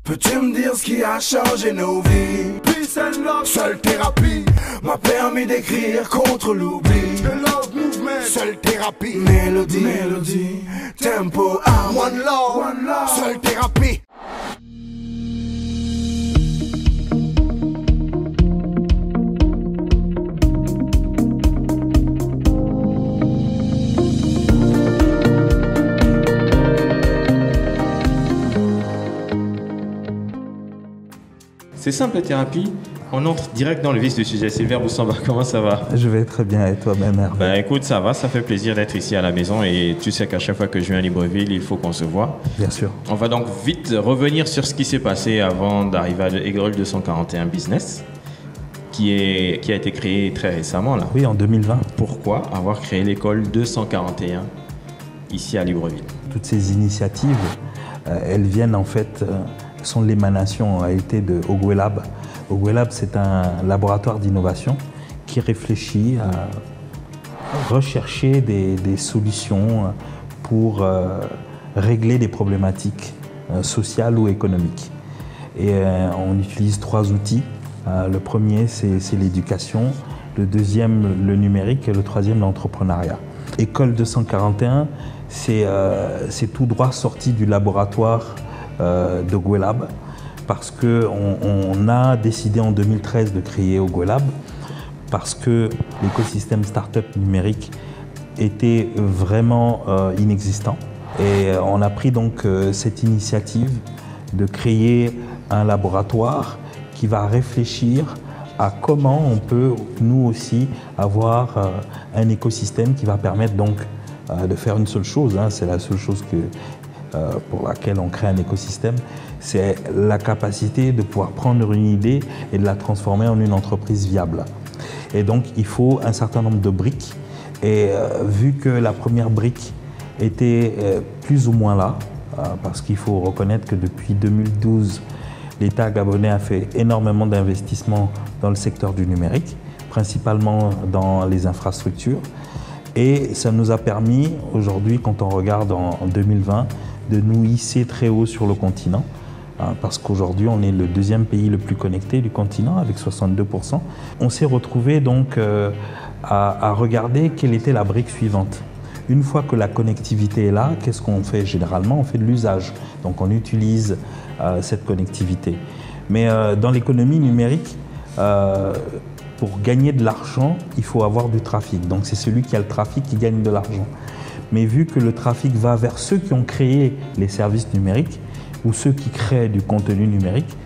Peux-tu me dire ce qui a changé nos vies? Peace and love, seule thérapie m'a permis d'écrire contre l'oubli. The love movement, seule thérapie. Mélodie, tempo, one love, seule thérapie. C'est simple, thérapie. On entre direct dans le vif du sujet. Sylvain Boussamba, comment ça va? Je vais très bien, et toi-même, Hervé? Ben écoute, ça va, ça fait plaisir d'être ici à la maison et tu sais qu'à chaque fois que je viens à Libreville, il faut qu'on se voit. Bien sûr. On va donc vite revenir sur ce qui s'est passé avant d'arriver à l'école 241 Business, qui a été créé très récemment là. Oui, en 2020. Pourquoi avoir créé l'école 241 ici à Libreville? Toutes ces initiatives, elles viennent en fait, sont l'émanation en réalité de Ogwelab. Ogwelab, c'est un laboratoire d'innovation qui réfléchit à rechercher des solutions pour régler des problématiques sociales ou économiques. Et on utilise 3 outils. Le premier, c'est l'éducation. Le deuxième, le numérique. Et le troisième, l'entrepreneuriat. École 241, c'est tout droit sorti du laboratoire d'Ogwelab, parce qu'on a décidé en 2013 de créer Ogwelab, parce que l'écosystème start-up numérique était vraiment inexistant. Et on a pris donc cette initiative de créer un laboratoire qui va réfléchir à comment on peut, nous aussi, avoir un écosystème qui va permettre donc de faire une seule chose, hein, c'est la seule chose pour laquelle on crée un écosystème, c'est la capacité de pouvoir prendre une idée et de la transformer en une entreprise viable. Et donc, il faut un certain nombre de briques. Et vu que la première brique était plus ou moins là, parce qu'il faut reconnaître que depuis 2012, l'État gabonais a fait énormément d'investissements dans le secteur du numérique, principalement dans les infrastructures. Et ça nous a permis, aujourd'hui, quand on regarde en 2020, de nous hisser très haut sur le continent, parce qu'aujourd'hui, on est le 2e pays le plus connecté du continent, avec 62%. On s'est retrouvé donc à regarder quelle était la brique suivante. Une fois que la connectivité est là, qu'est-ce qu'on fait généralement? On fait de l'usage. Donc on utilise cette connectivité. Mais dans l'économie numérique, pour gagner de l'argent, il faut avoir du trafic. Donc c'est celui qui a le trafic qui gagne de l'argent. Mais vu que le trafic va vers ceux qui ont créé les services numériques ou ceux qui créent du contenu numérique,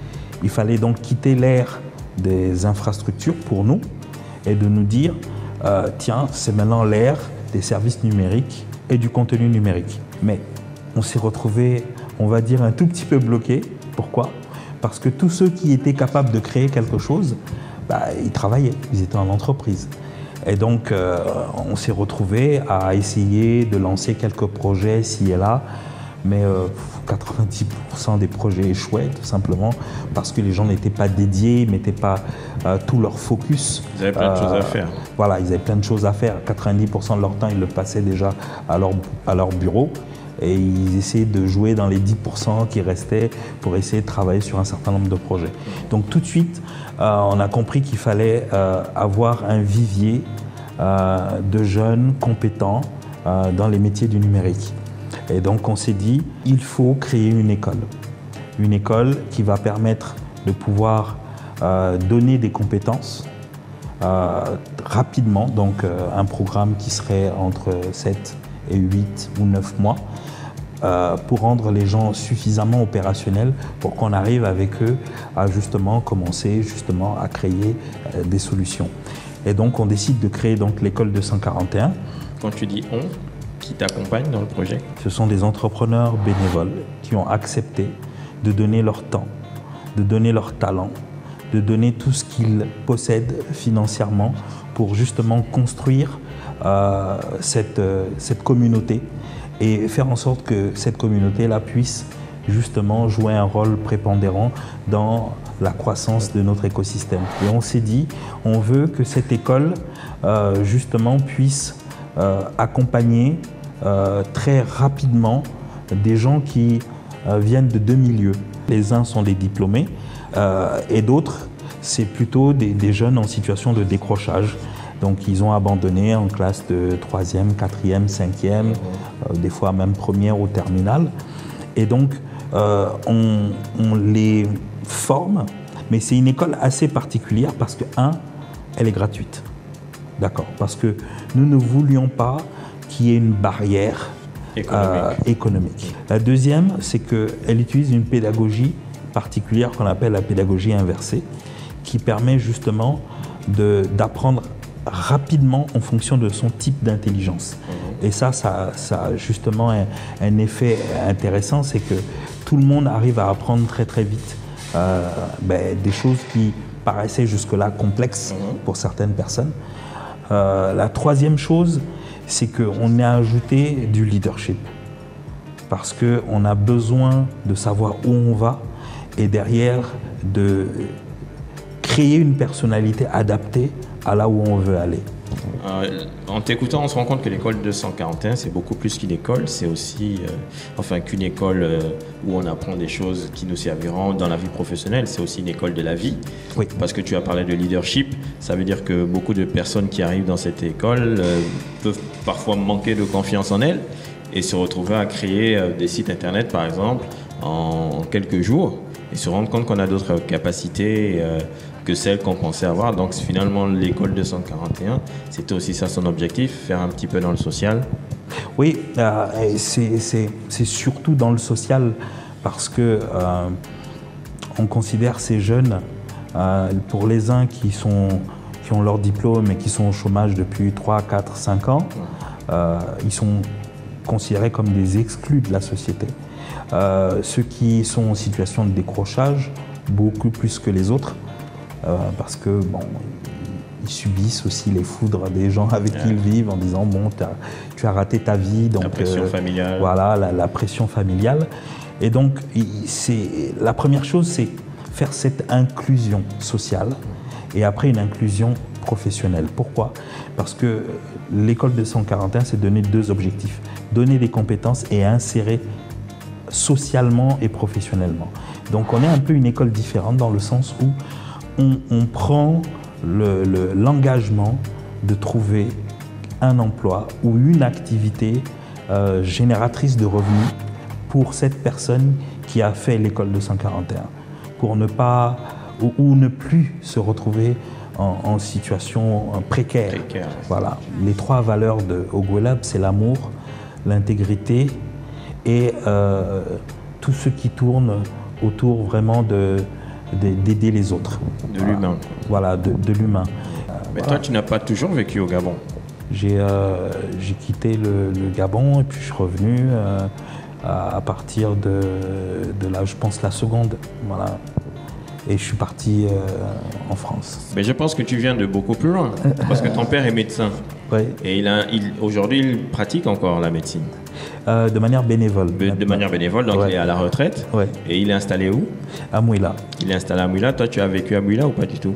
il fallait donc quitter l'ère des infrastructures pour nous et de nous dire tiens, c'est maintenant l'ère des services numériques et du contenu numérique. Mais on s'est retrouvé, on va dire, un tout petit peu bloqué. Pourquoi? Parce que tous ceux qui étaient capables de créer quelque chose, ils travaillaient, ils étaient en entreprise. Et donc, on s'est retrouvé à essayer de lancer quelques projets ci et là, mais 90% des projets échouaient, tout simplement, parce que les gens n'étaient pas dédiés, ils ne mettaient pas tout leur focus. Ils avaient plein de choses à faire. Voilà, ils avaient plein de choses à faire. 90% de leur temps, ils le passaient déjà à leur bureau. Et ils essayaient de jouer dans les 10% qui restaient pour essayer de travailler sur un certain nombre de projets. Donc tout de suite, on a compris qu'il fallait avoir un vivier de jeunes compétents dans les métiers du numérique. Et donc on s'est dit, il faut créer une école qui va permettre de pouvoir donner des compétences rapidement, donc un programme qui serait entre 7 et 8 ou 9 mois, pour rendre les gens suffisamment opérationnels pour qu'on arrive avec eux à justement commencer à créer des solutions. Et donc on décide de créer donc l'école 241. Quand tu dis on, qui t'accompagne dans le projet? Ce sont des entrepreneurs bénévoles qui ont accepté de donner leur temps, de donner leur talent, de donner tout ce qu'ils possèdent financièrement pour justement construire cette communauté et faire en sorte que cette communauté-là puisse justement jouer un rôle prépondérant dans la croissance de notre écosystème. Et on s'est dit, on veut que cette école justement puisse accompagner très rapidement des gens qui viennent de 2 milieux. Les uns sont des diplômés et d'autres, c'est plutôt des jeunes en situation de décrochage. Donc ils ont abandonné en classe de 3e, 4e, 5e, des fois même première ou terminale. Et donc on les forme, mais c'est une école assez particulière parce que, elle est gratuite. D'accord. Parce que nous ne voulions pas qu'il y ait une barrière économique. La deuxième, c'est qu'elle utilise une pédagogie particulière qu'on appelle la pédagogie inversée, qui permet justement d'apprendre rapidement en fonction de son type d'intelligence. Et ça a justement un effet intéressant, c'est que tout le monde arrive à apprendre très très vite des choses qui paraissaient jusque-là complexes pour certaines personnes. La troisième chose, c'est qu'on a ajouté du leadership, parce qu'on a besoin de savoir où on va et derrière de créer une personnalité adaptée à là où on veut aller. En t'écoutant, on se rend compte que l'école 241, c'est beaucoup plus qu'une école, c'est aussi qu'une école où on apprend des choses qui nous serviront dans la vie professionnelle, c'est aussi une école de la vie. Oui. Parce que tu as parlé de leadership, ça veut dire que beaucoup de personnes qui arrivent dans cette école peuvent parfois manquer de confiance en elles et se retrouver à créer des sites internet par exemple en quelques jours et se rendre compte qu'on a d'autres capacités que celles qu'on pensait avoir. Donc finalement, l'école 241, c'était aussi ça son objectif, faire un petit peu dans le social. Oui, c'est surtout dans le social parce que on considère ces jeunes, pour les uns qui ont leur diplôme et qui sont au chômage depuis 3, 4, 5 ans, ils sont considérés comme des exclus de la société. Ceux qui sont en situation de décrochage, beaucoup plus que les autres, parce que ils subissent aussi les foudres des gens avec qui ils vivent en disant tu as raté ta vie, donc la pression familiale. Voilà, la pression familiale. Et donc la première chose, c'est faire cette inclusion sociale et après une inclusion professionnelle. Pourquoi? Parce que l'école 241, c'est donner 2 objectifs: donner des compétences et insérer socialement et professionnellement. Donc on est un peu une école différente dans le sens où on prend l'engagement de trouver un emploi ou une activité génératrice de revenus pour cette personne qui a fait l'école 241, pour ne pas ou ne plus se retrouver en situation précaire. Voilà. Les 3 valeurs de Ogoué-Lab, c'est l'amour, l'intégrité et tout ce qui tourne autour vraiment d'aider les autres. De l'humain. Voilà, de l'humain. Mais toi, tu n'as pas toujours vécu au Gabon? J'ai quitté le Gabon et puis je suis revenu à partir de là, je pense, la seconde. Voilà. Et je suis parti en France. Mais je pense que tu viens de beaucoup plus loin, parce que ton père est médecin. Oui. Et aujourd'hui, il pratique encore la médecine. De manière bénévole. De manière bénévole, donc il est à la retraite. Ouais. Et il est installé où? À Mouila. Il est installé à Mouila. Toi, tu as vécu à Mouila ou pas du tout?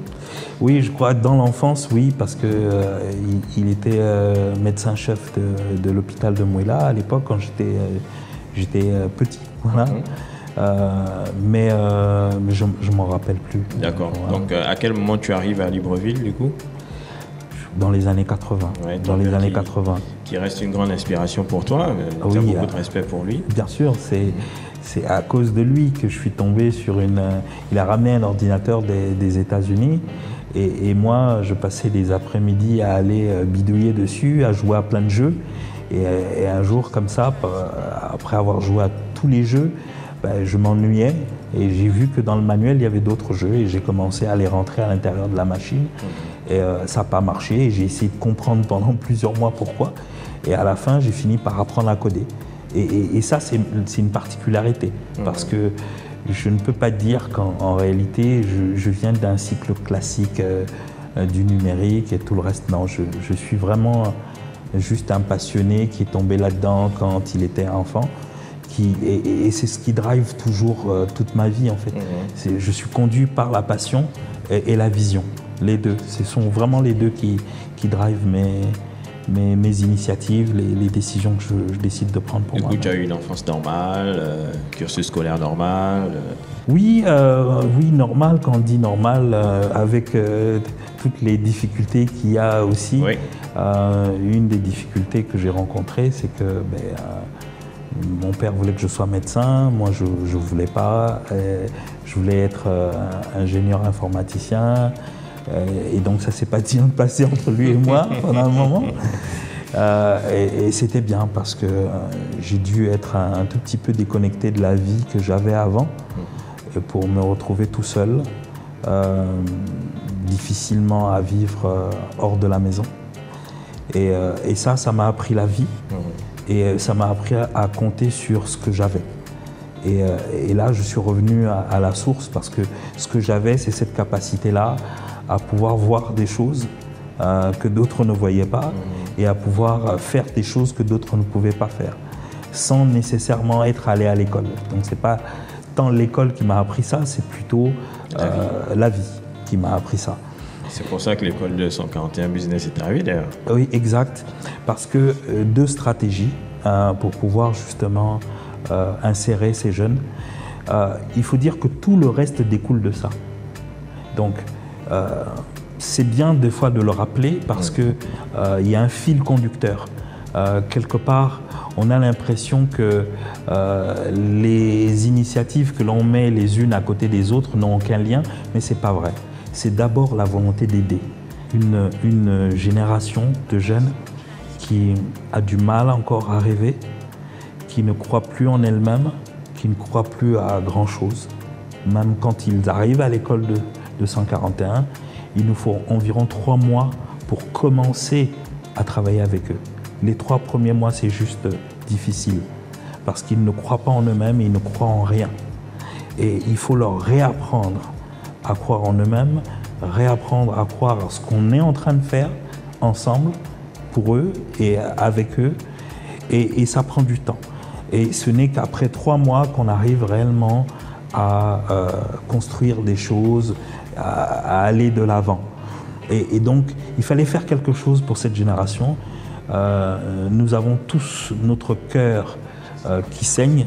Oui, je crois que dans l'enfance, oui, parce que il était médecin-chef de l'hôpital de Mouila à l'époque quand j'étais petit. Voilà. Mais je m'en rappelle plus. D'accord. Voilà. Donc, à quel moment tu arrives à Libreville, du coup? Dans les années 80. Ouais, dans les années 80. Qui reste une grande inspiration pour toi. Tu as beaucoup de respect pour lui. Bien sûr, c'est à cause de lui que je suis tombé sur il a ramené un ordinateur des États-Unis et moi, je passais des après-midi à aller bidouiller dessus, à jouer à plein de jeux. Et un jour, comme ça, après avoir joué à tous les jeux, je m'ennuyais et j'ai vu que dans le manuel, il y avait d'autres jeux et j'ai commencé à les rentrer à l'intérieur de la machine. Et ça n'a pas marché et j'ai essayé de comprendre pendant plusieurs mois pourquoi. Et à la fin, j'ai fini par apprendre à coder. Et ça, c'est une particularité parce que je ne peux pas dire qu'en réalité, je viens d'un cycle classique du numérique et tout le reste. Non, je suis vraiment juste un passionné qui est tombé là-dedans quand il était enfant. Et c'est ce qui drive toujours toute ma vie en fait. Je suis conduit par la passion et la vision. Les deux, ce sont vraiment les deux qui drivent mes initiatives, les décisions que je décide de prendre pour moi. Du coup, tu as eu une enfance normale, cursus scolaire normal Oui, normal, quand on dit normal, avec toutes les difficultés qu'il y a aussi. Oui. Une des difficultés que j'ai rencontrées, c'est que mon père voulait que je sois médecin, moi je ne voulais pas. Je voulais être ingénieur informaticien. Et donc ça ne s'est pas bien passé entre lui et moi pendant un moment. Et c'était bien parce que j'ai dû être un tout petit peu déconnecté de la vie que j'avais avant pour me retrouver tout seul, difficilement à vivre hors de la maison. Et ça m'a appris la vie et ça m'a appris à compter sur ce que j'avais. Et là, je suis revenu à la source parce que ce que j'avais, c'est cette capacité-là à pouvoir voir des choses que d'autres ne voyaient pas et à pouvoir faire des choses que d'autres ne pouvaient pas faire sans nécessairement être allé à l'école. Donc c'est pas tant l'école qui m'a appris ça, c'est plutôt la vie qui m'a appris ça. C'est pour ça que l'école de 141 Business est arrivée d'ailleurs. Oui, exact. Parce que deux stratégies pour pouvoir justement insérer ces jeunes. Il faut dire que tout le reste découle de ça. Donc, c'est bien des fois de le rappeler parce qu'il y a un fil conducteur. Quelque part, on a l'impression que les initiatives que l'on met les unes à côté des autres n'ont aucun lien, mais ce n'est pas vrai. C'est d'abord la volonté d'aider. Une génération de jeunes qui a du mal encore à rêver, qui ne croient plus en elles-mêmes, qui ne croient plus à grand-chose. Même quand ils arrivent à l'école de 141, il nous faut environ 3 mois pour commencer à travailler avec eux. Les 3 premiers mois, c'est juste difficile parce qu'ils ne croient pas en eux-mêmes, ils ne croient en rien. Et il faut leur réapprendre à croire en eux-mêmes, réapprendre à croire à ce qu'on est en train de faire ensemble, pour eux et avec eux. Et ça prend du temps. Et ce n'est qu'après 3 mois qu'on arrive réellement à construire des choses, à aller de l'avant. Et donc, il fallait faire quelque chose pour cette génération. Nous avons tous notre cœur qui saigne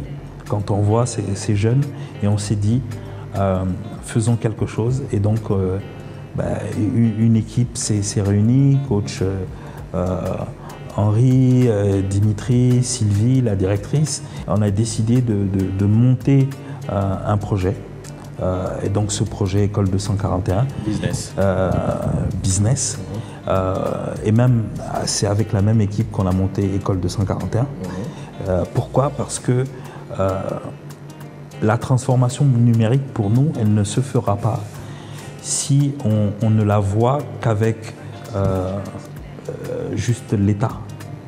quand on voit ces jeunes. Et on s'est dit, faisons quelque chose. Et donc, une équipe s'est réunie, coach Henri, Dimitri, Sylvie, la directrice. On a décidé de monter un projet. Et donc ce projet École 241. Business. Et même, c'est avec la même équipe qu'on a monté École 241. Pourquoi? Parce que la transformation numérique, pour nous, elle ne se fera pas si on ne la voit qu'avec juste l'État,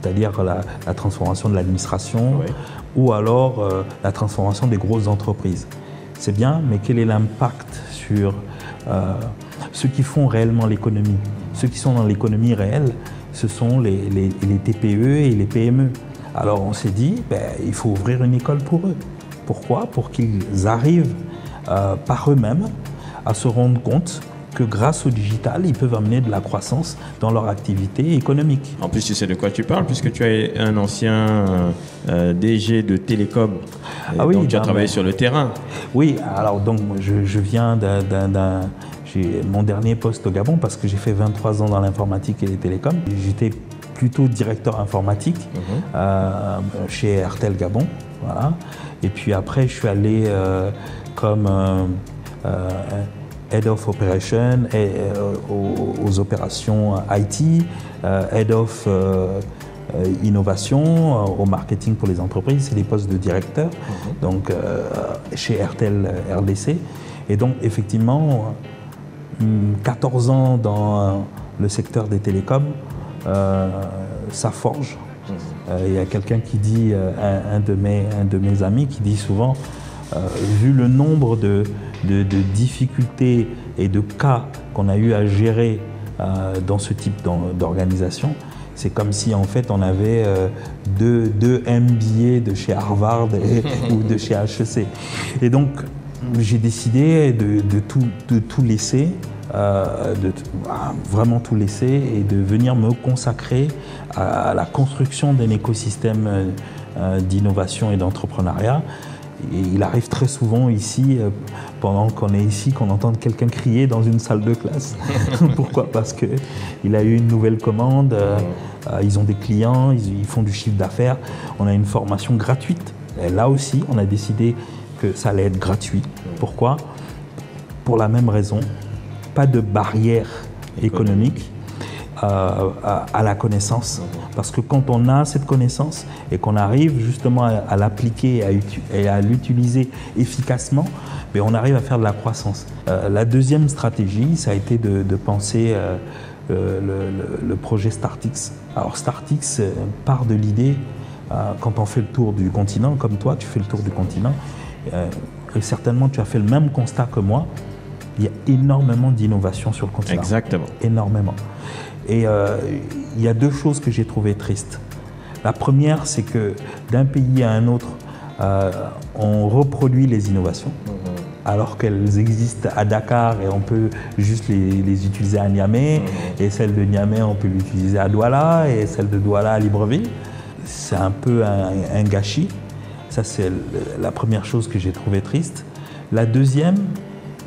c'est-à-dire la transformation de l'administration ou alors la transformation des grosses entreprises. C'est bien, mais quel est l'impact sur ceux qui font réellement l'économie? Ceux qui sont dans l'économie réelle, ce sont les TPE et les PME. Alors on s'est dit, il faut ouvrir une école pour eux. Pourquoi? Pour qu'ils arrivent par eux-mêmes à se rendre compte que grâce au digital, ils peuvent amener de la croissance dans leur activité économique. En plus, tu sais de quoi tu parles, puisque tu es un ancien DG de Télécom. Donc, tu as travaillé sur le terrain. Oui, alors donc je viens j'ai mon dernier poste au Gabon parce que j'ai fait 23 ans dans l'informatique et les télécoms. J'étais plutôt directeur informatique chez Airtel Gabon. Voilà. Et puis après, je suis allé comme Head of Operation, aux opérations IT, Head of Innovation, au marketing pour les entreprises, c'est des postes de directeur, donc chez Airtel RDC. Et donc effectivement, 14 ans dans le secteur des télécoms, ça forge. Il y a quelqu'un qui dit, un de mes amis qui dit souvent, vu le nombre de difficultés et de cas qu'on a eu à gérer dans ce type d'organisation, c'est comme si en fait on avait deux MBA de chez Harvard ou de chez HEC. Et donc j'ai décidé de tout laisser vraiment tout laisser et de venir me consacrer à la construction d'un écosystème d'innovation et d'entrepreneuriat. Et il arrive très souvent ici, pendant qu'on est ici, qu'on entende quelqu'un crier dans une salle de classe. Pourquoi? Parce qu'il a eu une nouvelle commande, ils ont des clients, ils font du chiffre d'affaires. On a une formation gratuite. Et là aussi, on a décidé que ça allait être gratuit. Pourquoi? Pour la même raison. Pas de barrière économique à la connaissance. Parce que quand on a cette connaissance et qu'on arrive justement à l'appliquer et à l'utiliser efficacement, mais on arrive à faire de la croissance. La deuxième stratégie, ça a été de penser le projet StartX. Alors StartX part de l'idée, quand on fait le tour du continent, comme toi, tu fais le tour du continent, et certainement tu as fait le même constat que moi, il y a énormément d'innovation sur le continent. Exactement. Énormément. Et il y a deux choses que j'ai trouvées tristes. La première, c'est que d'un pays à un autre, on reproduit les innovations, alors qu'elles existent à Dakar et on peut juste les utiliser à Niamey, et celle de Niamey, on peut l'utiliser à Douala, et celle de Douala à Libreville. C'est un peu un gâchis. Ça, c'est la première chose que j'ai trouvée triste. La deuxième,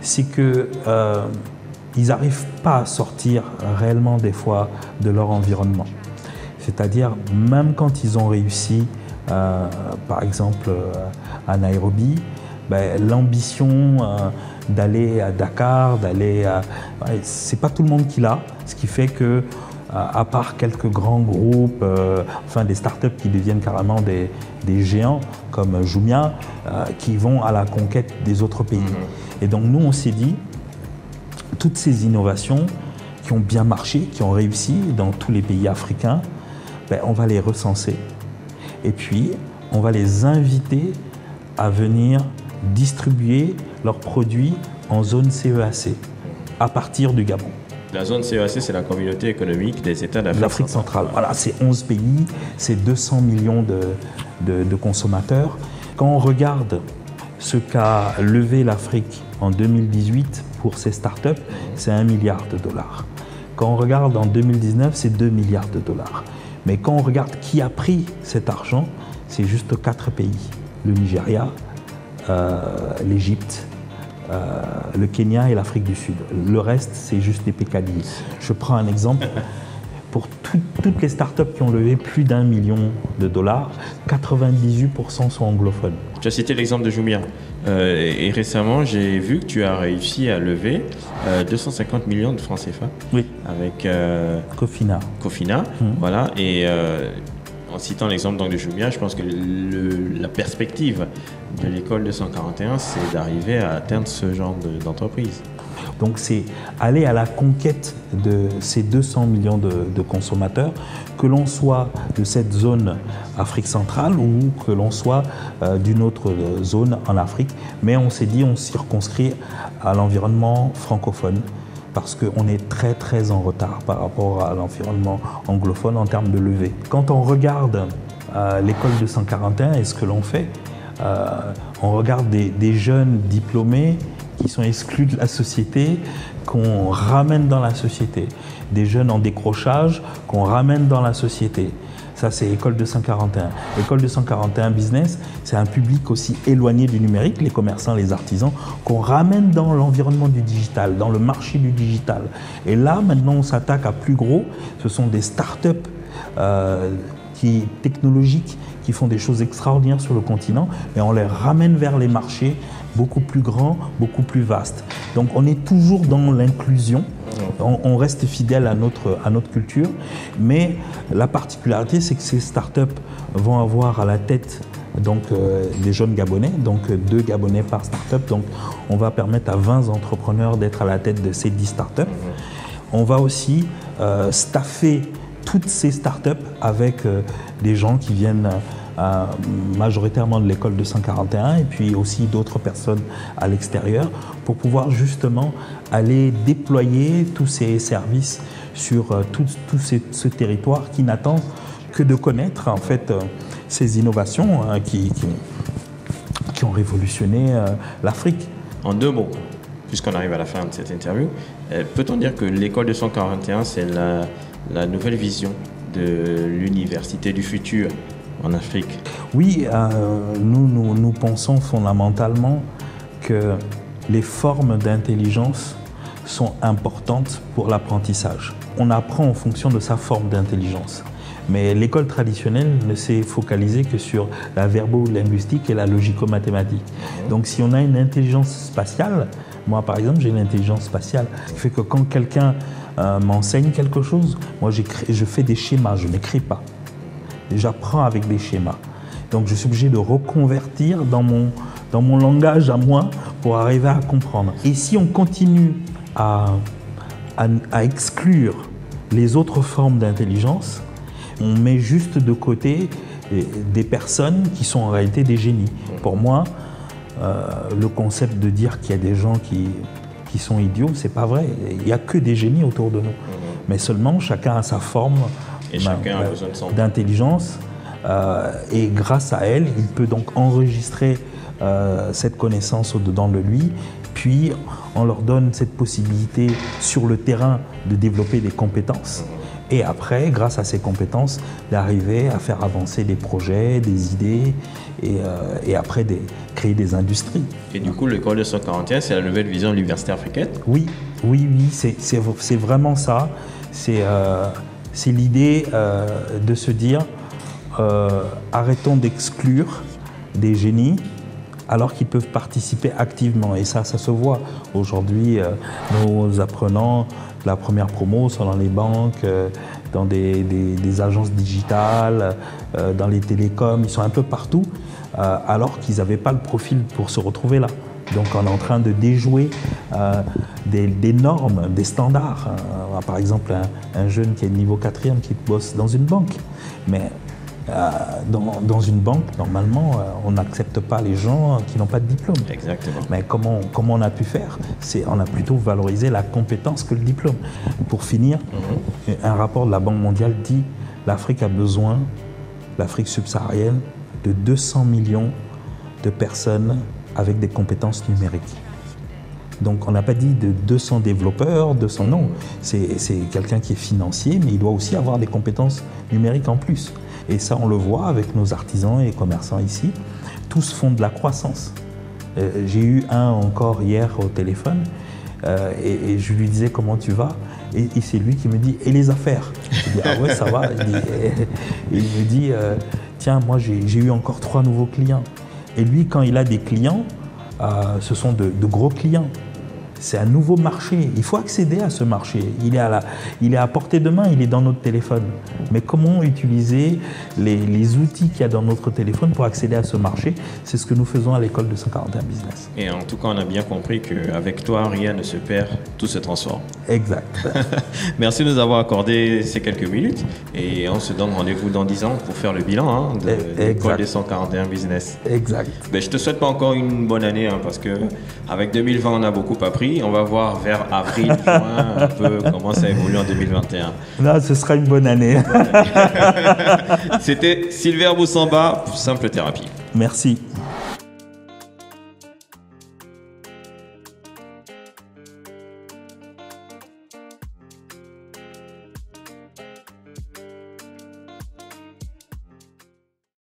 c'est que ils n'arrivent pas à sortir réellement des fois de leur environnement. C'est-à-dire, même quand ils ont réussi, par exemple à Nairobi, l'ambition d'aller à Dakar, c'est pas tout le monde qui l'a, ce qui fait que, à part quelques grands groupes, des startups qui deviennent carrément des géants comme Jumia, qui vont à la conquête des autres pays. Et donc nous, on s'est dit, toutes ces innovations qui ont bien marché, qui ont réussi dans tous les pays africains, on va les recenser. Et puis, on va les inviter à venir distribuer leurs produits en zone CEAC, à partir du Gabon. La zone CEAC, c'est la communauté économique des États d'Afrique centrale. Voilà, c'est 11 pays, c'est 200 millions de consommateurs. Quand on regarde ce qu'a levé l'Afrique en 2018 pour ces startups, c'est 1 milliard de dollars. Quand on regarde en 2019, c'est 2 milliards de dollars. Mais quand on regarde qui a pris cet argent, c'est juste 4 pays. Le Nigeria, l'Égypte, le Kenya et l'Afrique du Sud. Le reste, c'est juste des pécadilles. Je prends un exemple. Pour toutes les startups qui ont levé plus d'1 million de dollars, 98% sont anglophones. Tu as cité l'exemple de Jumia. Et récemment, j'ai vu que tu as réussi à lever 250 millions de francs CFA. Oui. Avec Cofina. Voilà. Et en citant l'exemple de Jumia, je pense que la perspective de l'école 241, c'est d'arriver à atteindre ce genre d'entreprise. Donc c'est aller à la conquête de ces 200 millions de consommateurs, que l'on soit de cette zone Afrique centrale ou que l'on soit d'une autre zone en Afrique. Mais on s'est dit, on circonscrit à l'environnement francophone parce qu'on est très très en retard par rapport à l'environnement anglophone en termes de levée. Quand on regarde l'école 241 et ce que l'on fait, on regarde des jeunes diplômés qui sont exclus de la société, qu'on ramène dans la société. Des jeunes en décrochage qu'on ramène dans la société. Ça, c'est École 241. École 241 Business, c'est un public aussi éloigné du numérique, les commerçants, les artisans, qu'on ramène dans l'environnement du digital, dans le marché du digital. Et là, maintenant, on s'attaque à plus gros. Ce sont des startups technologiques qui font des choses extraordinaires sur le continent, mais on les ramène vers les marchés beaucoup plus grands, beaucoup plus vastes. Donc on est toujours dans l'inclusion, on reste fidèle à notre culture, mais la particularité, c'est que ces startups vont avoir à la tête des jeunes Gabonais, donc 2 Gabonais par startup. Donc on va permettre à 20 entrepreneurs d'être à la tête de ces 10 startups. On va aussi staffer toutes ces startups avec des gens qui viennent majoritairement de l'école 241 et puis aussi d'autres personnes à l'extérieur pour pouvoir justement aller déployer tous ces services sur tout ce territoire qui n'attend que de connaître en fait ces innovations qui ont révolutionné l'Afrique. En 2 mots, puisqu'on arrive à la fin de cette interview, peut-on dire que l'école 241, c'est la nouvelle vision de l'université du futur en Afrique? Oui, nous pensons fondamentalement que les formes d'intelligence sont importantes pour l'apprentissage. On apprend en fonction de sa forme d'intelligence. Mais l'école traditionnelle ne s'est focalisée que sur la verbo-linguistique et la logico-mathématique. Donc si on a une intelligence spatiale, moi par exemple j'ai une intelligence spatiale, ce qui fait que quand quelqu'un m'enseigne quelque chose, moi je fais des schémas, je n'écris pas. J'apprends avec des schémas. Donc je suis obligé de reconvertir dans mon langage à moi pour arriver à comprendre. Et si on continue à exclure les autres formes d'intelligence, on met juste de côté des personnes qui sont en réalité des génies. Pour moi, le concept de dire qu'il y a des gens qui sont idiots, c'est pas vrai. Il n'y a que des génies autour de nous. Mais seulement chacun a sa forme d'intelligence et grâce à elle, il peut donc enregistrer cette connaissance au-dedans de lui. Puis on leur donne cette possibilité sur le terrain de développer des compétences. Et après, grâce à ces compétences, d'arriver à faire avancer des projets, des idées et après créer des industries. Et du coup, l'école 241, c'est la nouvelle vision de l'université africaine? Oui, c'est vraiment ça. C'est l'idée de se dire arrêtons d'exclure des génies alors qu'ils peuvent participer activement. Et ça se voit. Aujourd'hui, nos apprenants de la première promo sont dans les banques, dans des agences digitales, dans les télécoms, ils sont un peu partout, alors qu'ils n'avaient pas le profil pour se retrouver là. Donc on est en train de déjouer des normes, des standards. Par exemple, un jeune qui est niveau 4e qui bosse dans une banque. Mais dans une banque, normalement, on n'accepte pas les gens qui n'ont pas de diplôme. Exactement. Mais comment on a pu faire? On a plutôt valorisé la compétence que le diplôme. Pour finir, un rapport de la Banque mondiale dit l'Afrique a besoin, l'Afrique subsaharienne, de 200 millions de personnes avec des compétences numériques. Donc on n'a pas dit de 200 développeurs, 200 non. C'est quelqu'un qui est financier, mais il doit aussi avoir des compétences numériques en plus. Et ça, on le voit avec nos artisans et commerçants ici. Tous font de la croissance. J'ai eu un encore hier au téléphone et je lui disais comment tu vas et c'est lui qui me dit et les affaires. Je dis ah ouais ça va. Il me dit tiens moi j'ai eu encore 3 nouveaux clients. Et lui quand il a des clients, ce sont de gros clients. C'est un nouveau marché. Il faut accéder à ce marché. Il est à portée de main, il est dans notre téléphone. Mais comment utiliser les outils qu'il y a dans notre téléphone pour accéder à ce marché? C'est ce que nous faisons à l'école 241 Business. Et en tout cas, on a bien compris qu'avec toi, rien ne se perd, tout se transforme. Exact. Merci de nous avoir accordé ces quelques minutes. Et on se donne rendez-vous dans 10 ans pour faire le bilan de l'école 241 Business. Exact. Ben, je ne te souhaite pas encore une bonne année parce qu'avec 2020, on a beaucoup appris. On va voir vers avril, juin, un peu comment ça évolue en 2021. Là, ce sera une bonne année. C'était Silver Boussamba pour Simple Thérapie. Merci.